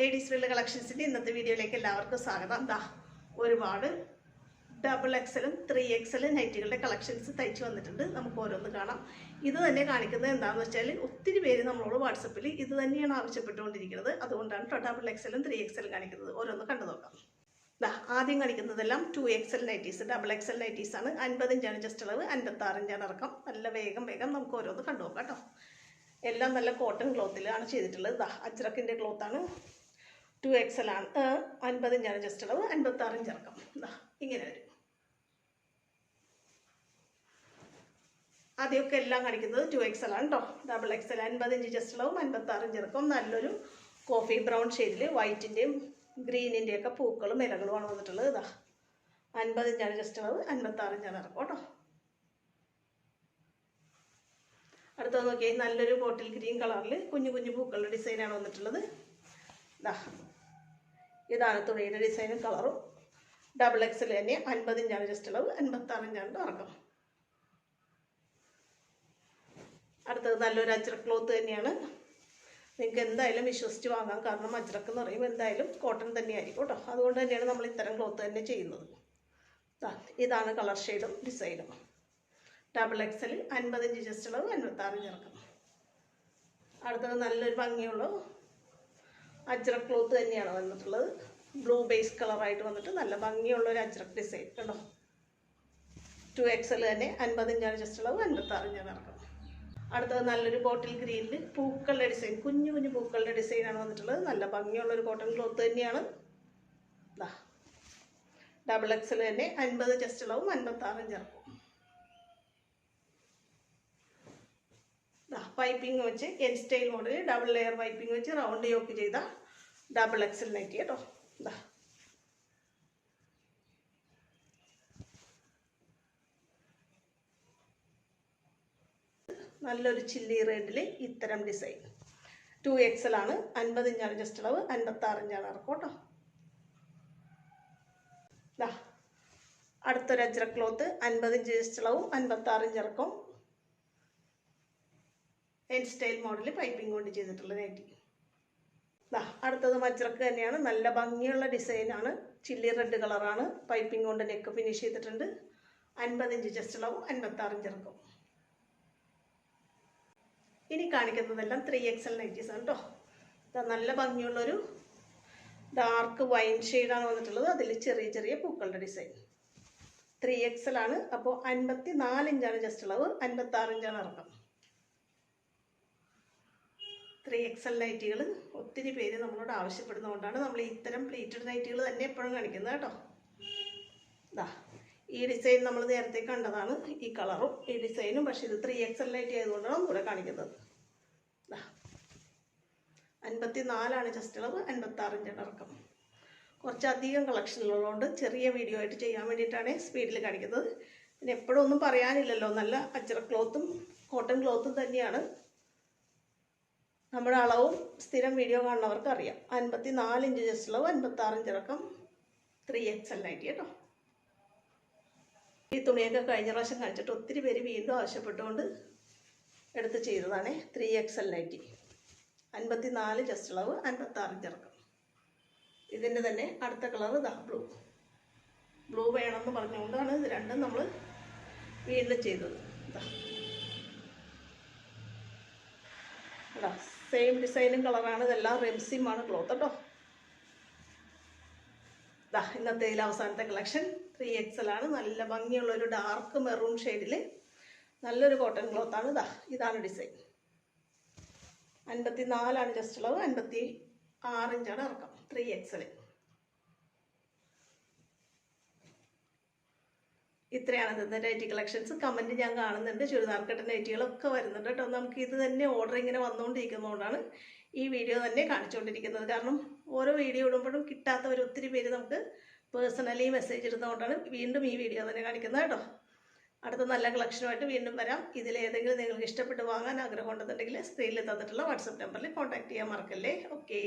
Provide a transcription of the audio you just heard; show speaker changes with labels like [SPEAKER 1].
[SPEAKER 1] Ladies wear കളക്ഷൻസിൻ്റെ ഇന്നത്തെ വീഡിയോയിലേക്ക് എല്ലാവർക്കും സ്വാഗതം. എന്താ ഒരുപാട് XXL 3XL നൈറ്റുകളുടെ കളക്ഷൻസ് തയ്ച്ച് വന്നിട്ടുണ്ട്. നമുക്ക് ഓരോന്ന് കാണാം. ഇത് തന്നെ കാണിക്കുന്നത് എന്താണെന്ന് വെച്ചാൽ ഒത്തിരി പേര് നമ്മളോട് വാട്സപ്പിൽ ഇത് തന്നെയാണ് ആവശ്യപ്പെട്ടുകൊണ്ടിരിക്കുന്നത്. അതുകൊണ്ടാണ് XXL 3XL കാണിക്കുന്നത്. ഓരോന്ന് കണ്ടു നോക്കാം. ആദ്യം കാണിക്കുന്നതെല്ലാം 2XL നൈറ്റീസ്, XXL നൈറ്റീസ് ആണ്. 50 ഇഞ്ചാണ് ജസ്റ്റ് അളവ്, 56 ഇഞ്ചാണ് ഇറക്കം. നല്ല വേഗം നമുക്ക് ഓരോന്ന് കണ്ടു നോക്കാം കേട്ടോ. എല്ലാം നല്ല കോട്ടൺ ക്ലോത്തിലാണ് ചെയ്തിട്ടുള്ളത്. അജ്രക്കിൻ്റെ ക്ലോത്താണ്. 2XL ആണ്. 50 ഇഞ്ചാണ് ജസ്റ്റ് അളവ്, 56 ഇഞ്ച് ഇറക്കം. ഇങ്ങനെ വരും. ആദ്യമൊക്കെ എല്ലാം കാണിക്കുന്നത് 2XL ആണ് കേട്ടോ. XXL 50 ഇഞ്ച് ജസ്റ്റ് അളവും 56 ഇഞ്ച് ഇറക്കം. നല്ലൊരു കോഫി ബ്രൗൺ ഷെയ്ഡിൽ വൈറ്റിൻ്റെയും ഗ്രീനിൻ്റെയൊക്കെ പൂക്കളും ഇലകളുമാണ് വന്നിട്ടുള്ളത്. 50 ഇഞ്ചാണ് ജസ്റ്റ് അളവ്, 56 ഇഞ്ചാണ് ഇറക്കം കേട്ടോ. അടുത്തത് നോക്കിയാൽ നല്ലൊരു ബോട്ടിൽ ഗ്രീൻ കളറിൽ കുഞ്ഞു കുഞ്ഞു പൂക്കളുടെ ഡിസൈനാണ് വന്നിട്ടുള്ളത്. ഇതാണ് തുണിയുടെ ഡിസൈനും കളറും. XXL തന്നെ 50 ഇഞ്ചാണ് ജസ്റ്റ് അളവ്, 56 ഇഞ്ചാണ് ഇറക്കം. അടുത്തത് നല്ലൊരു അജ്രക്ക് ക്ലോത്ത് തന്നെയാണ്. നിങ്ങൾക്ക് എന്തായാലും വിശ്വസിച്ച് വാങ്ങാം. കാരണം അജ്രക്ക് എന്ന് പറയുമ്പോൾ എന്തായാലും കോട്ടൺ തന്നെയായിരിക്കും കേട്ടോ. അതുകൊണ്ട് തന്നെയാണ് നമ്മൾ ഇത്തരം ക്ലോത്ത് തന്നെ ചെയ്യുന്നത്. ഇതാണ് കളർ ഷെയ്ഡും ഡിസൈനും. XXL 50 ഇഞ്ച് ജസ്റ്റ് അളവ്, 56 ഇഞ്ച് ഇറക്കം. അടുത്തത് നല്ലൊരു ഭംഗിയുള്ള അജ്രക്ക് ക്ലോത്ത് തന്നെയാണ് വന്നിട്ടുള്ളത്. ബ്ലൂ ബേസ് കളറായിട്ട് വന്നിട്ട് നല്ല ഭംഗിയുള്ളൊരു അജ്രക്ക് ഡിസൈൻ കേട്ടോ. 2XL തന്നെ 50 ഇഞ്ചാണ് ജസ്റ്റ് അളവ്, 56 ഇഞ്ചാണ് ഇറക്കം. അടുത്തത് നല്ലൊരു ബോട്ടിൽ ഗ്രീനിൽ പൂക്കളുടെ ഡിസൈൻ, കുഞ്ഞു കുഞ്ഞു പൂക്കളുടെ ഡിസൈനാണ് വന്നിട്ടുള്ളത്. നല്ല ഭംഗിയുള്ളൊരു കോട്ടൺ ക്ലോത്ത് തന്നെയാണ്. XXL തന്നെ 50 ജസ്റ്റ് അളവും, 56 ഇഞ്ച് ഇറക്കും. പൈപ്പിംഗ് വെച്ച് N style model double layer piping വെച്ച് റൗണ്ട് യോക്ക് ചെയ്ത XXL നൈറ്റി കേട്ടോ. നല്ലൊരു ചില്ലി റെഡിൽ ഇത്തരം ഡിസൈൻ. 2XL ആണ്. 50 ഇഞ്ചാണ് ജസ്റ്റ് അളവ്, 56 ഇഞ്ചാണ് ഇറക്കം കേട്ടോ. അടുത്തൊരു അജ്രക്ക് ക്ലോത്ത് 50 ഇഞ്ച് ജസ്റ്റ് അളവും, 56 ഇഞ്ച് ഇറക്കം. എൻ സ്റ്റൈൽ മോഡൽ പൈപ്പിംഗ് കൊണ്ട് ചെയ്തിട്ടുള്ള നൈറ്റി. അടുത്തത് അജ്രക്ക് തന്നെയാണ്. നല്ല ഭംഗിയുള്ള ഡിസൈനാണ്. ചില്ലി റെഡ് കളറാണ്. പൈപ്പിംഗ് കൊണ്ട് നെക്ക് ഫിനിഷ് ചെയ്തിട്ടുണ്ട്. 50 ഇഞ്ച് ജസ്റ്റ് അളവും, 56 ഇഞ്ച് ഇറക്കം. ഇനി കാണിക്കുന്നതെല്ലാം 3XL നൈറ്റീസ് ആണ് കേട്ടോ. നല്ല ഭംഗിയുള്ളൊരു ഡാർക്ക് വൈൻ ഷെയ്ഡാണ് വന്നിട്ടുള്ളത്. അതിൽ ചെറിയ ചെറിയ പൂക്കളുടെ ഡിസൈൻ. 3XL ആണ്. അപ്പോൾ 54 ഇഞ്ചാണ് ജസ്റ്റ് അളവ്, 56 ഇഞ്ചാണ് ഇറക്കം. 3XL നൈറ്റികൾ ഒത്തിരി പേര് നമ്മളോട് ആവശ്യപ്പെടുന്നതുകൊണ്ടാണ് നമ്മൾ ഇത്തരം പ്ലീറ്റഡ് നൈറ്റികൾ തന്നെ എപ്പോഴും കാണിക്കുന്നത് കേട്ടോ. ഈ ഡിസൈൻ നമ്മൾ നേരത്തെ കണ്ടതാണ്. ഈ കളറും ഈ ഡിസൈനും. പക്ഷേ ഇത് 3XL നൈറ്റി ആയതുകൊണ്ടാണ് നമ്മളിവിടെ കാണിക്കുന്നത്. 54 ആണ് ജസ്റ്റ് അളവ്, 56 ഇഞ്ചാണ് ഇറക്കം. കുറച്ചധികം കളക്ഷനുള്ളതുകൊണ്ട് ചെറിയ വീഡിയോ ആയിട്ട് ചെയ്യാൻ വേണ്ടിയിട്ടാണ് സ്പീഡിൽ കാണിക്കുന്നത്. പിന്നെ എപ്പോഴും ഒന്നും പറയാനില്ലല്ലോ. നല്ല അജ്രക്ക് ക്ലോത്തും കോട്ടൺ ക്ലോത്തും തന്നെയാണ്. നമ്മുടെ അളവും സ്ഥിരം വീഡിയോ കാണുന്നവർക്ക് അറിയാം. 54 ഇഞ്ച് ജസ്റ്റ് അളവ്, 56 ഇഞ്ച് ഇറക്കം. 3XL നൈറ്റി കേട്ടോ. ഈ തുണിയൊക്കെ കഴിഞ്ഞ പ്രാവശ്യം കാണിച്ചിട്ട് ഒത്തിരി പേര് വീണ്ടും ആവശ്യപ്പെട്ടുകൊണ്ട് എടുത്ത് ചെയ്തതാണ്. 3XL നൈറ്റി 54 ജസ്റ്റ് അളവ്, 56 ഇഞ്ച് ഇറക്കം. ഇതിൻ്റെ തന്നെ അടുത്ത കളർ ബ്ലൂ വേണമെന്ന് പറഞ്ഞുകൊണ്ടാണ് ഇത് രണ്ടും നമ്മൾ വീണ്ടും ചെയ്തത്. സെയിം ഡിസൈനും കളറാണ്. ഇതെല്ലാം റെംസിമാണ് ക്ലോത്ത് കേട്ടോ. ഇന്നത്തെ അവസാനത്തെ കളക്ഷൻ 3XL ആണ്. നല്ല ഭംഗിയുള്ളൊരു ഡാർക്ക് മെറൂൺ ഷെയ്ഡിൽ നല്ലൊരു കോട്ടൺ ക്ലോത്താണ്. ഇതാണ് ഡിസൈൻ. 54 ആണ് ജസ്റ്റ് അളവ്, 56 ഇഞ്ചാണ് ഇറക്കം. 3XL. ഇത്രയാണ് ഇന്നത്തെ നൈറ്റി കളക്ഷൻസ്. കമൻറ്റ് ഞാൻ കാണുന്നുണ്ട്. ചുരിദാർ കട്ടൻ നൈറ്റികളൊക്കെ വരുന്നുണ്ട് കേട്ടോ. നമുക്ക് ഇത് തന്നെ ഓർഡർ ഇങ്ങനെ വന്നുകൊണ്ടിരിക്കുന്നതുകൊണ്ടാണ് ഈ വീഡിയോ തന്നെ കാണിച്ചുകൊണ്ടിരിക്കുന്നത്. കാരണം ഓരോ വീഡിയോ ഇടുമ്പോഴും കിട്ടാത്തവർ ഒത്തിരി പേര് നമുക്ക് പേഴ്സണലി മെസ്സേജ് ഇടുന്നതുകൊണ്ടാണ് വീണ്ടും ഈ വീഡിയോ തന്നെ കാണിക്കുന്നത് കേട്ടോ. അടുത്ത നല്ല കളക്ഷനുമായിട്ട് വീണ്ടും വരാം. ഇതിലേതെങ്കിലും നിങ്ങൾക്ക് ഇഷ്ടപ്പെട്ട് വാങ്ങാൻ ആഗ്രഹം ഉണ്ടെന്നുണ്ടെങ്കിൽ സ്ക്രീനിൽ തന്നിട്ടുള്ള വാട്സപ്പ് നമ്പറിൽ കോൺടാക്ട് ചെയ്യാൻ മറക്കല്ലേ. ഓക്കെ.